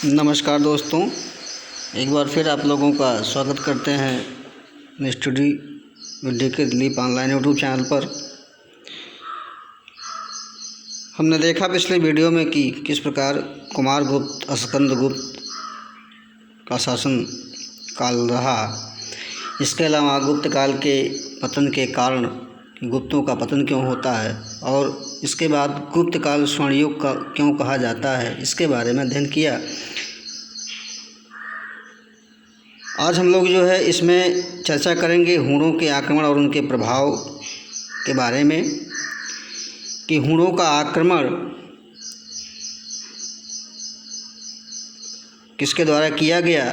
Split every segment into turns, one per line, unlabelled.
नमस्कार दोस्तों, एक बार फिर आप लोगों का स्वागत करते हैं study with DK Dilip online YouTube channel पर। हमने देखा पिछले वीडियो में कि किस प्रकार कुमारगुप्त स्कंदगुप्त का शासन काल रहा। इसके अलावा गुप्त काल के पतन के कारण गुप्तों का पतन क्यों होता है और इसके बाद गुप्त काल स्वर्ण युग का क्यों कहा जाता है, इसके बारे में अध्ययन किया। आज हम लोग इसमें चर्चा करेंगे हुणों के आक्रमण और उनके प्रभाव के बारे में कि हुणों का आक्रमण किसके द्वारा किया गया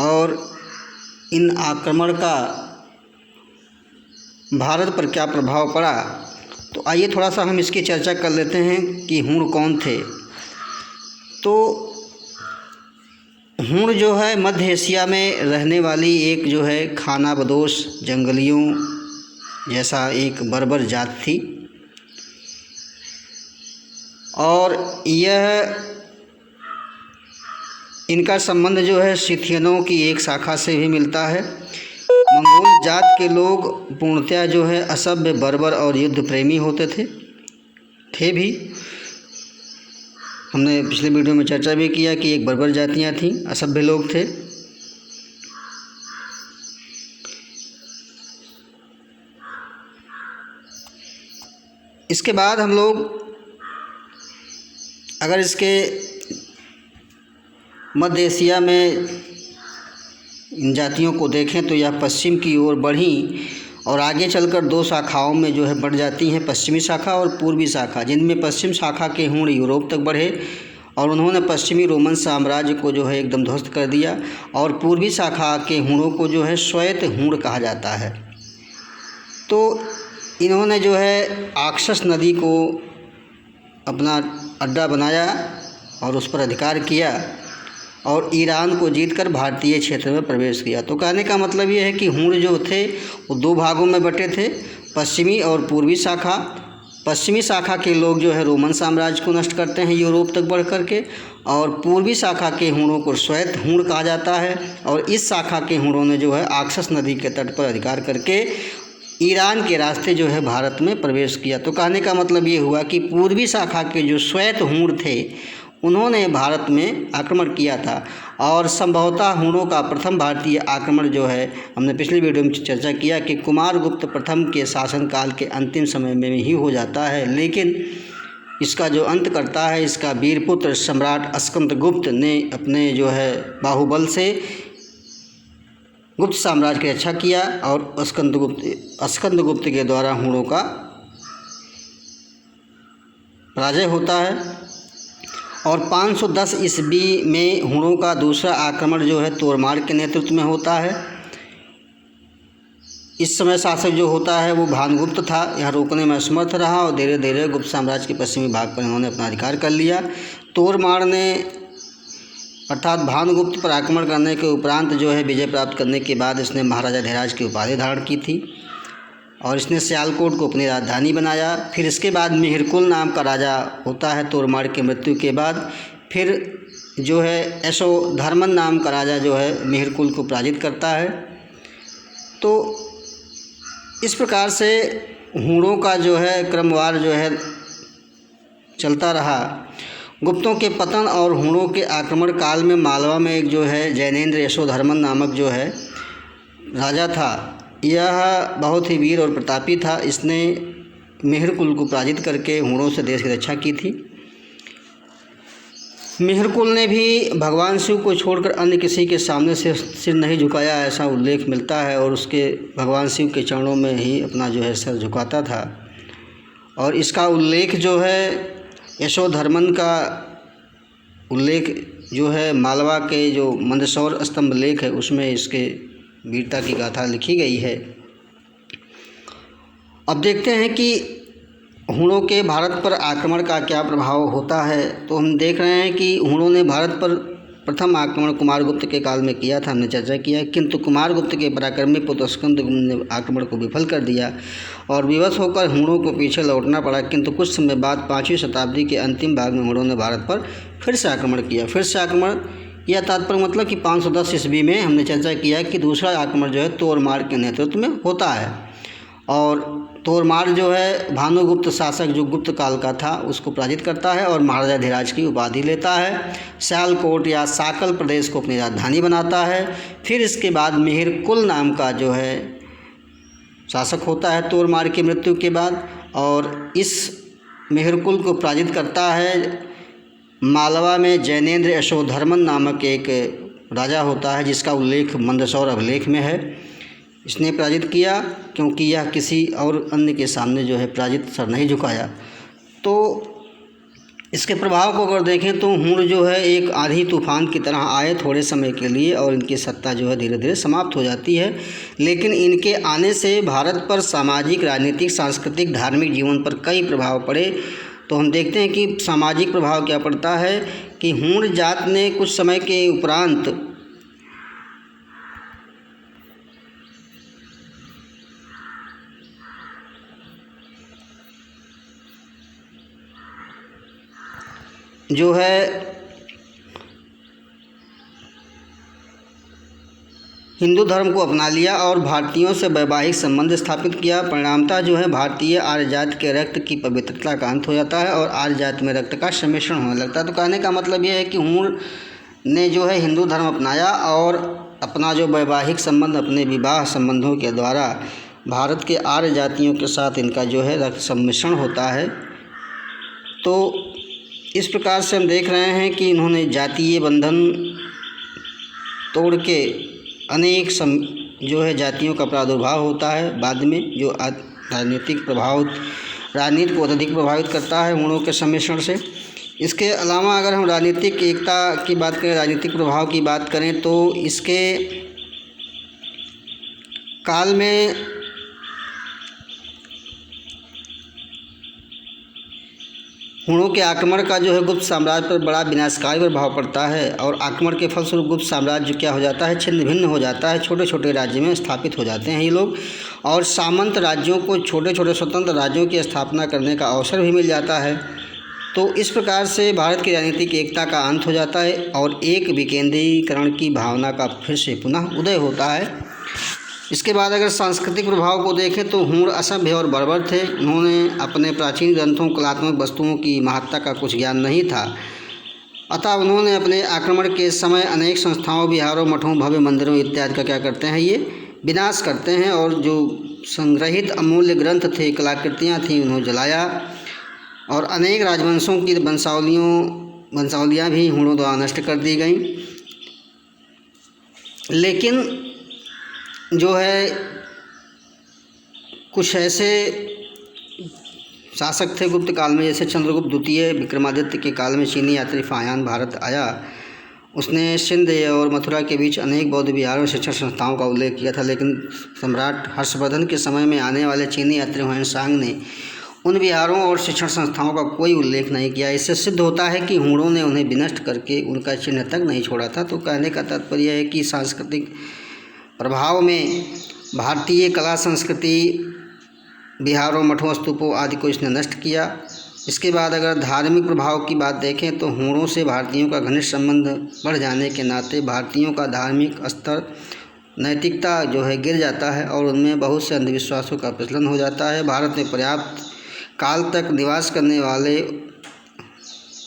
और इन आक्रमण का भारत पर क्या प्रभाव पड़ा। तो आइए थोड़ा सा हम इसकी चर्चा कर लेते हैं कि हुण कौन थे। तो हुण मध्य एशिया में रहने वाली एक खानाबदोश जंगलियों जैसा एक बर्बर जात थी और इनका संबंध सिथियनों की एक शाखा से भी मिलता है। मंगोल जात के लोग पूर्णतया असभ्य, बर्बर और युद्ध प्रेमी होते थे भी। हमने पिछले वीडियो में चर्चा भी किया कि एक बर्बर जातियां थीं, असभ्य लोग थे। इसके बाद हम लोग अगर इसके मध्य एशिया में इन जातियों को देखें तो यह पश्चिम की ओर बढ़ी और आगे चलकर दो शाखाओं में बढ़ जाती हैं, पश्चिमी शाखा और पूर्वी शाखा, जिनमें पश्चिम शाखा के हुण यूरोप तक बढ़े और उन्होंने पश्चिमी रोमन साम्राज्य को एकदम ध्वस्त कर दिया और पूर्वी शाखा के हुणों को श्वेत हुण कहा जाता है। तो इन्होंने आक्सस नदी को अपना अड्डा बनाया और उस पर अधिकार किया और ईरान को जीतकर भारतीय क्षेत्र में प्रवेश किया। तो कहने का मतलब ये है कि हुण थे वो दो भागों में बटे थे, पश्चिमी और पूर्वी शाखा। पश्चिमी शाखा के लोग रोमन साम्राज्य को नष्ट करते हैं यूरोप तक बढ़ करके और पूर्वी शाखा के हुणों को श्वेत हुण कहा जाता है और इस शाखा के हुणों ने आक्सस नदी के तट पर अधिकार करके ईरान के रास्ते भारत में प्रवेश किया। तो कहने का मतलब ये हुआ कि पूर्वी शाखा के जो श्वेत हुण थे उन्होंने भारत में आक्रमण किया था और संभवतः हुणों का प्रथम भारतीय आक्रमण हमने पिछली वीडियो में चर्चा किया कि कुमारगुप्त प्रथम के शासनकाल के अंतिम समय में ही हो जाता है, लेकिन इसका जो अंत करता है इसका वीरपुत्र सम्राट स्कंदगुप्त ने अपने बाहुबल से गुप्त साम्राज्य की रक्षा किया और स्कंदगुप्त के द्वारा हुणों का पराजय होता है। और 510 ईस्वी में हुणों का दूसरा आक्रमण तोरमार के नेतृत्व में होता है। इस समय शासक होता है वो भानुगुप्त था, यह रोकने में असमर्थ रहा और धीरे धीरे गुप्त साम्राज्य के पश्चिमी भाग पर इन्होंने अपना अधिकार कर लिया। तोरमार ने अर्थात भानुगुप्त पर आक्रमण करने के उपरांत विजय प्राप्त करने के बाद इसने महाराजा धीराज की उपाधि धारण की थी और इसने सियालकोट को अपनी राजधानी बनाया। फिर इसके बाद मिहिरकुल नाम का राजा होता है तोरमार की मृत्यु के बाद। फिर यशोधर्मन नाम का राजा मिहिरकुल को पराजित करता है। तो इस प्रकार से हुणों का क्रमवार चलता रहा। गुप्तों के पतन और हुणों के आक्रमण काल में मालवा में एक जैनेन्द्र यशोधर्मन नामक राजा था। यह बहुत ही वीर और प्रतापी था। इसने मिहिरकुल को पराजित करके हुणों से देश की रक्षा की थी। मिहिरकुल ने भी भगवान शिव को छोड़कर अन्य किसी के सामने से सिर नहीं झुकाया, ऐसा उल्लेख मिलता है और उसके भगवान शिव के चरणों में ही अपना सर झुकाता था। और इसका उल्लेख यशोधर्मन का उल्लेख मालवा के मंदसौर स्तंभ लेख है उसमें इसके वीरता की गाथा लिखी गई है। अब देखते हैं कि हुणों के भारत पर आक्रमण का क्या प्रभाव होता है। तो हम देख रहे हैं कि हुणों ने भारत पर प्रथम आक्रमण कुमारगुप्त के काल में किया था, हमने चर्चा किया, किंतु कुमारगुप्त के पराक्रमी पुत्र स्कंदगुप्त ने आक्रमण को विफल कर दिया और विवश होकर हुणों को पीछे लौटना पड़ा। किंतु कुछ समय बाद 5वीं शताब्दी के अंतिम भाग में हुणों ने भारत पर फिर से आक्रमण किया। फिर से आक्रमण यह तात्पर्य मतलब कि 510 ईस्वी में हमने चर्चा किया कि दूसरा आक्रमण जो है तोरमार के नेतृत्व में होता है। और तोरमार जो है भानुगुप्त शासक जो गुप्त काल का था उसको पराजित करता है और महाराजा धीराज की उपाधि लेता है। सियालकोट या साकल प्रदेश को अपनी राजधानी बनाता है। फिर इसके बाद मिहिरकुल नाम का जो है शासक होता है तोरमार की मृत्यु के बाद, और इस मिहिरकुल को पराजित करता है। मालवा में जैनेन्द्र यशोधर्मन नामक एक राजा होता है जिसका उल्लेख मंदसौर अभिलेख में है। इसने पराजित किया क्योंकि यह किसी और अन्य के सामने जो है पराजित सर नहीं झुकाया। तो इसके प्रभाव को अगर देखें तो हुण जो है एक आंधी तूफान की तरह आए थोड़े समय के लिए और इनकी सत्ता जो है धीरे धीरे समाप्त हो जाती है। लेकिन इनके आने से भारत पर सामाजिक, राजनीतिक, सांस्कृतिक, धार्मिक जीवन पर कई प्रभाव पड़े। तो हम देखते हैं कि सामाजिक प्रभाव क्या पड़ता है कि हुण जात ने कुछ समय के उपरांत जो है हिंदू धर्म को अपना लिया और भारतीयों से वैवाहिक संबंध स्थापित किया। परिणामतः जो है भारतीय आर्य जाति के रक्त की पवित्रता का अंत हो जाता है और आर्य जाति में रक्त का सम्मिश्रण होने लगता है। तो कहने का मतलब यह है कि हुण ने जो है हिंदू धर्म अपनाया और अपना जो वैवाहिक संबंध अपने विवाह संबंधों के द्वारा भारत के आर्य जातियों के साथ इनका जो है रक्त सम्मिश्रण होता है। तो इस प्रकार से हम देख रहे हैं कि इन्होंने जातीय बंधन तोड़ के अनेक जो है जातियों का प्रादुर्भाव होता है बाद में, जो राजनीतिक प्रभाव राजनीति को अत्यधिक प्रभावित करता है हुणों के सम्मिश्रण से। इसके अलावा अगर हम राजनीतिक एकता की बात करें, राजनीतिक प्रभाव की बात करें तो इसके काल में हुणों के आक्रमण का जो है गुप्त साम्राज्य पर बड़ा विनाशकारी प्रभाव पड़ता है और आक्रमण के फलस्वरूप गुप्त साम्राज्य क्या हो जाता है, छिन्न भिन्न हो जाता है। छोटे छोटे राज्य में स्थापित हो जाते हैं ये लोग और सामंत राज्यों को छोटे छोटे स्वतंत्र राज्यों की स्थापना करने का अवसर भी मिल जाता है। तो इस प्रकार से भारत की राजनीतिक एकता का अंत हो जाता है और एक विकेंद्रीकरण की भावना का फिर से पुनः उदय होता है। इसके बाद अगर सांस्कृतिक प्रभाव को देखें तो हुण असभ्य और बर्बर थे। उन्होंने अपने प्राचीन ग्रंथों, कलात्मक वस्तुओं की महत्ता का कुछ ज्ञान नहीं था। अतः उन्होंने अपने आक्रमण के समय अनेक संस्थाओं, विहारों, मठों, भव्य मंदिरों इत्यादि का क्या करते हैं, ये विनाश करते हैं और जो संग्रहित अमूल्य ग्रंथ थे, कलाकृतियाँ थीं, उन्हें जलाया और अनेक राजवंशों की वंशावलियाँ भी हुणों द्वारा नष्ट कर दी गईं। लेकिन जो है कुछ ऐसे शासक थे गुप्त काल में, जैसे चंद्रगुप्त द्वितीय विक्रमादित्य के काल में चीनी यात्री फाह्यान भारत आया। उसने सिंध और मथुरा के बीच अनेक बौद्ध विहारों और शिक्षण संस्थाओं का उल्लेख किया था। लेकिन सम्राट हर्षवर्धन के समय में आने वाले चीनी यात्री हुएनसांग ने उन विहारों और शिक्षण संस्थाओं का कोई उल्लेख नहीं किया। इससे सिद्ध होता है कि हुणों ने उन्हें विनष्ट करके उनका चिन्ह तक नहीं छोड़ा था। तो कहने का तात्पर्य है कि सांस्कृतिक प्रभाव में भारतीय कला, संस्कृति, विहारों, मठों, स्तूपों आदि को इसने नष्ट किया। इसके बाद अगर धार्मिक प्रभाव की बात देखें तो हुणों से भारतीयों का घनिष्ठ संबंध बढ़ जाने के नाते भारतीयों का धार्मिक स्तर, नैतिकता जो है गिर जाता है और उनमें बहुत से अंधविश्वासों का प्रचलन हो जाता है। भारत में पर्याप्त काल तक निवास करने वाले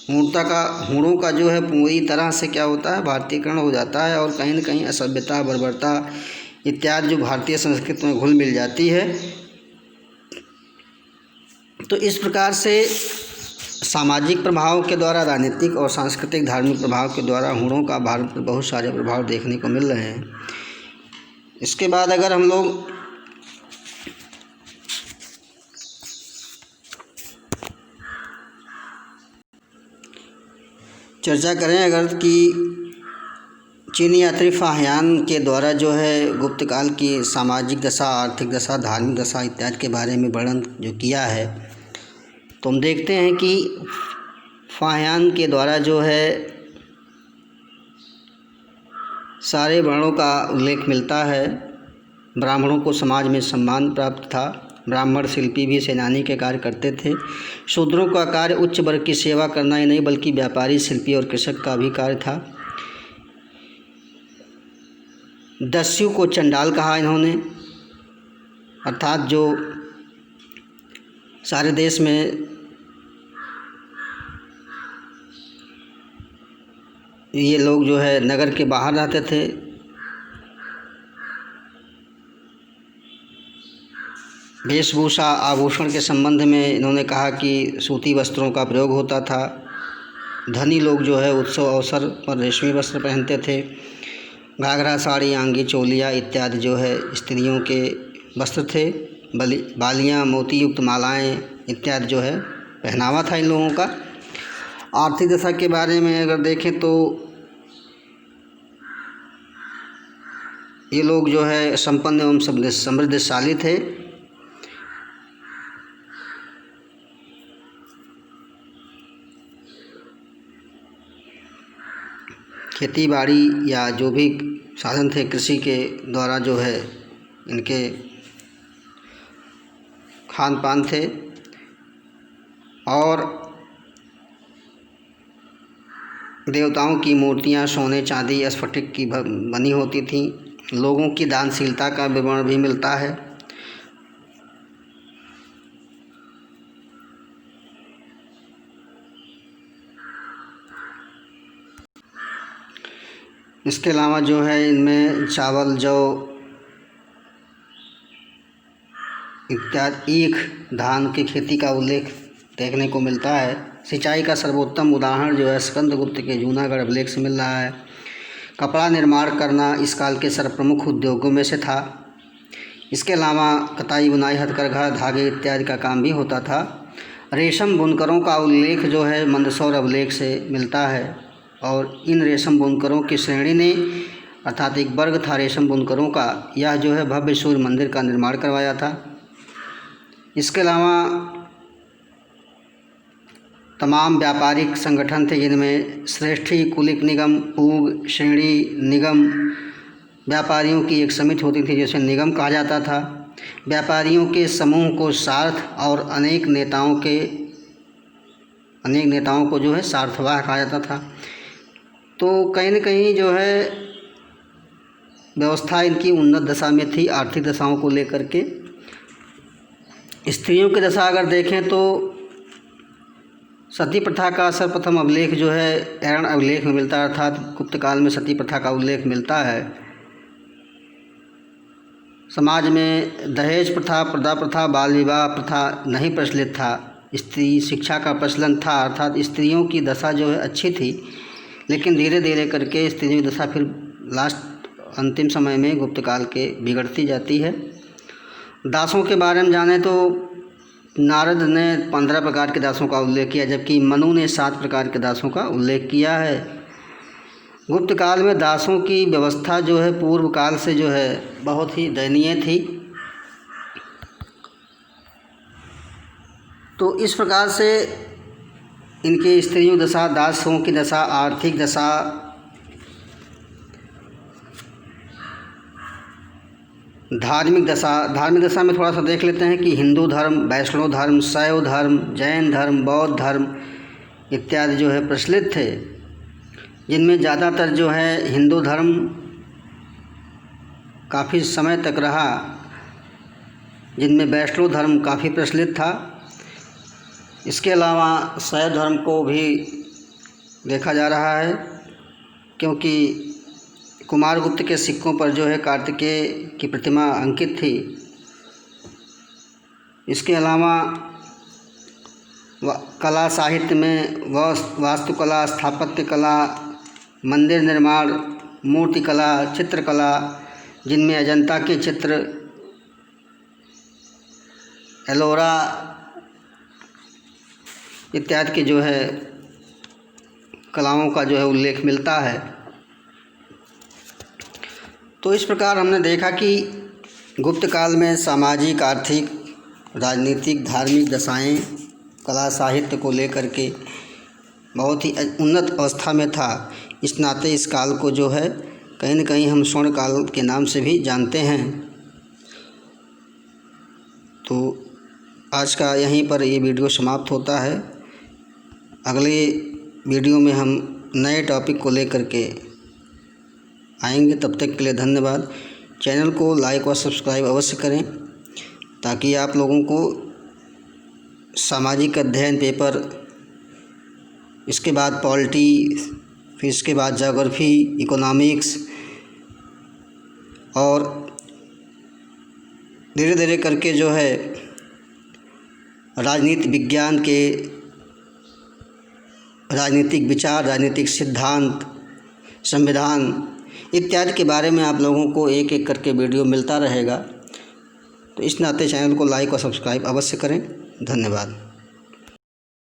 हुणों का जो है पूरी तरह से क्या होता है, भारतीयकरण हो जाता है और कहीं न कहीं असभ्यता, बर्बरता इत्यादि जो भारतीय संस्कृति में घुल मिल जाती है। तो इस प्रकार से सामाजिक प्रभाव के द्वारा, राजनीतिक और सांस्कृतिक धार्मिक प्रभाव के द्वारा हुणों का भारत पर बहुत सारे प्रभाव देखने को मिल रहे हैं। इसके बाद अगर हम लोग चर्चा करें अगर कि चीनी यात्री फाह्यान के द्वारा जो है गुप्त काल की सामाजिक दशा, आर्थिक दशा, धार्मिक दशा इत्यादि के बारे में वर्णन जो किया है, तो हम देखते हैं कि फाह्यान के द्वारा जो है सारे वर्णों का उल्लेख मिलता है। ब्राह्मणों को समाज में सम्मान प्राप्त था। ब्राह्मण शिल्पी भी सेनानी के कार्य करते थे। शूद्रों का कार्य उच्च वर्ग की सेवा करना ही नहीं बल्कि व्यापारी, शिल्पी और कृषक का भी कार्य था। दस्यु को चंडाल कहा इन्होंने, अर्थात जो सारे देश में ये लोग जो है नगर के बाहर रहते थे, वेशभूषा आभूषण के संबंध में इन्होंने कहा कि सूती वस्त्रों का प्रयोग होता था। धनी लोग जो है उत्सव अवसर पर रेशमी वस्त्र पहनते थे। घाघरा, साड़ी, आंगी, चोलिया इत्यादि जो है स्त्रियों के वस्त्र थे। बालियाँ, मोती युक्त मालाएँ इत्यादि जो है पहनावा था इन लोगों का। आर्थिक दशा के बारे में अगर देखें तो ये लोग जो है संपन्न एवं समृद्धशाली थे। खेती बाड़ी या जो भी साधन थे कृषि के द्वारा जो है इनके खान पान थे। और देवताओं की मूर्तियां सोने, चांदी, स्फटिक की बनी होती थीं। लोगों की दानशीलता का विवरण भी मिलता है। इसके अलावा जो है इनमें चावल, जौ इत्यादि, ईख, धान की खेती का उल्लेख देखने को मिलता है। सिंचाई का सर्वोत्तम उदाहरण जो है स्कंदगुप्त के जूनागढ़ अभिलेख से मिल रहा है। कपड़ा निर्माण करना इस काल के सर्वप्रमुख उद्योगों में से था। इसके अलावा कताई, बुनाई, हथकरघा, धागे इत्यादि का काम भी होता था। रेशम बुनकरों का उल्लेख जो है मंदसौर अभिलेख से मिलता है और इन रेशम बुनकरों की श्रेणी ने अर्थात एक वर्ग था रेशम बुनकरों का, यह जो है भव्य सूर्य मंदिर का निर्माण करवाया था। इसके अलावा तमाम व्यापारिक संगठन थे जिनमें श्रेष्ठी, कुलिक निगम, पूग, श्रेणी निगम, व्यापारियों की एक समिति होती थी जिसे निगम कहा जाता था। व्यापारियों के समूह को सार्थ और अनेक नेताओं को जो है सार्थवाह कहा जाता था। तो कहीं न कहीं जो है व्यवस्था इनकी उन्नत दशा में थी आर्थिक दशाओं को लेकर के। स्त्रियों की दशा अगर देखें तो सती प्रथा का सर्वप्रथम अभिलेख जो है ऐरण अभिलेख में मिलता है, अर्थात गुप्त काल में सती प्रथा का उल्लेख मिलता है। समाज में दहेज प्रथा, प्रदा प्रथा, बाल विवाह प्रथा नहीं प्रचलित था। स्त्री शिक्षा का प्रचलन था, अर्थात स्त्रियों की दशा जो है अच्छी थी, लेकिन धीरे धीरे करके स्त्रियों की दशा फिर अंतिम समय में गुप्त काल के बिगड़ती जाती है। दासों के बारे में जाने तो नारद ने 15 प्रकार के दासों का उल्लेख किया, जबकि मनु ने 7 प्रकार के दासों का उल्लेख किया है। गुप्त काल में दासों की व्यवस्था जो है पूर्व काल से जो है बहुत ही दयनीय थी। तो इस प्रकार से इनके स्त्रियों दशा, दासों की दशा, आर्थिक दशा, धार्मिक दशा में थोड़ा सा देख लेते हैं कि हिंदू धर्म, वैष्णव धर्म, शैव धर्म, जैन धर्म, बौद्ध धर्म इत्यादि जो है प्रचलित थे, जिनमें ज़्यादातर जो है हिंदू धर्म काफ़ी समय तक रहा, जिनमें वैष्णव धर्म काफ़ी प्रचलित था। इसके अलावा शैव धर्म को भी देखा जा रहा है, क्योंकि कुमारगुप्त के सिक्कों पर जो है कार्तिकेय की प्रतिमा अंकित थी। इसके अलावा कला साहित्य में वास्तुकला, स्थापत्य कला, मंदिर निर्माण, मूर्ति कला, चित्रकला, जिनमें अजंता के चित्र, एलोरा इत्यादि की जो है कलाओं का जो है उल्लेख मिलता है। तो इस प्रकार हमने देखा कि गुप्त काल में सामाजिक, आर्थिक, राजनीतिक, धार्मिक दशाएं कला साहित्य को लेकर के बहुत ही उन्नत अवस्था में था। इस नाते इस काल को जो है कहीं न कहीं हम स्वर्ण काल के नाम से भी जानते हैं। तो आज का यहीं पर ये वीडियो समाप्त होता है। अगले वीडियो में हम नए टॉपिक को लेकर के आएंगे। तब तक के लिए धन्यवाद। चैनल को लाइक और सब्सक्राइब अवश्य करें ताकि आप लोगों को सामाजिक अध्ययन पेपर, इसके बाद पॉलिटी, फिर इसके बाद ज्योग्राफी, इकोनॉमिक्स और धीरे धीरे करके जो है राजनीति विज्ञान के राजनीतिक विचार, राजनीतिक सिद्धांत, संविधान इत्यादि के बारे में आप लोगों को एक एक करके वीडियो मिलता रहेगा। तो इस नाते चैनल को लाइक और सब्सक्राइब अवश्य करें। धन्यवाद।